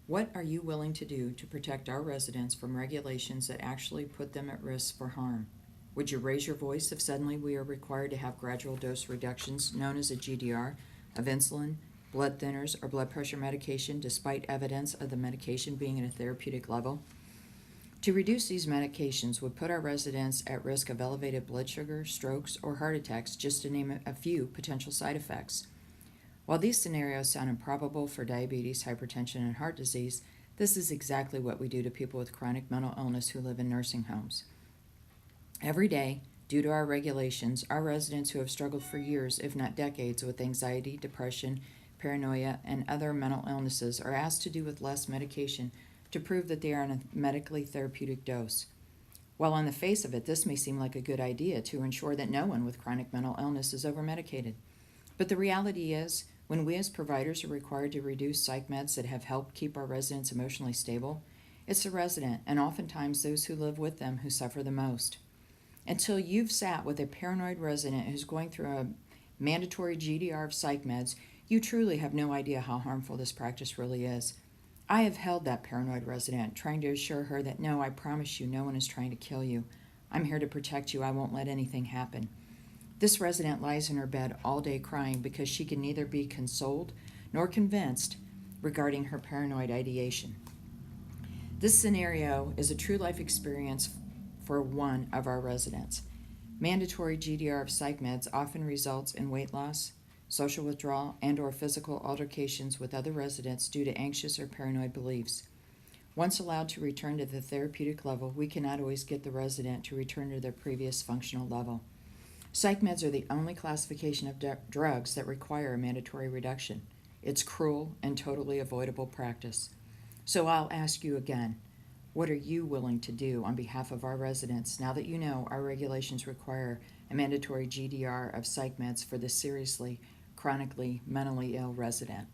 What are you willing to do to protect our residents from regulations that actually put them at risk for harm? Would you raise your voice if suddenly we are required to have gradual dose reductions, known as a GDR, of insulin, blood thinners, or blood pressure medication, despite evidence of the medication being at a therapeutic level? To reduce these medications would put our residents at risk of elevated blood sugar, strokes, or heart attacks, just to name a few potential side effects. While these scenarios sound improbable for diabetes, hypertension, and heart disease, this is exactly what we do to people with chronic mental illness who live in nursing homes. Every day, due to our regulations, our residents who have struggled for years, if not decades, with anxiety, depression, paranoia, and other mental illnesses are asked to do with less medication to prove that they are on a medically therapeutic dose. While on the face of it, this may seem like a good idea to ensure that no one with chronic mental illness is overmedicated. But the reality is, when we as providers are required to reduce psych meds that have helped keep our residents emotionally stable, it's the resident, and oftentimes those who live with them, who suffer the most. Until you've sat with a paranoid resident who's going through a mandatory GDR of psych meds, you truly have no idea how harmful this practice really is. I have held that paranoid resident, trying to assure her that no, I promise you, no one is trying to kill you. I'm here to protect you. I won't let anything happen. This resident lies in her bed all day crying because she can neither be consoled nor convinced regarding her paranoid ideation. This scenario is a true life experience for one of our residents. Mandatory GDR of psych meds often results in weight loss, social withdrawal, and/or physical altercations with other residents due to anxious or paranoid beliefs. Once allowed to return to the therapeutic level, we cannot always get the resident to return to their previous functional level. Psych meds are the only classification of drugs that require a mandatory reduction. It's cruel and totally avoidable practice. So I'll ask you again, what are you willing to do on behalf of our residents now that you know our regulations require a mandatory GDR of psych meds for this seriously, chronically mentally ill resident?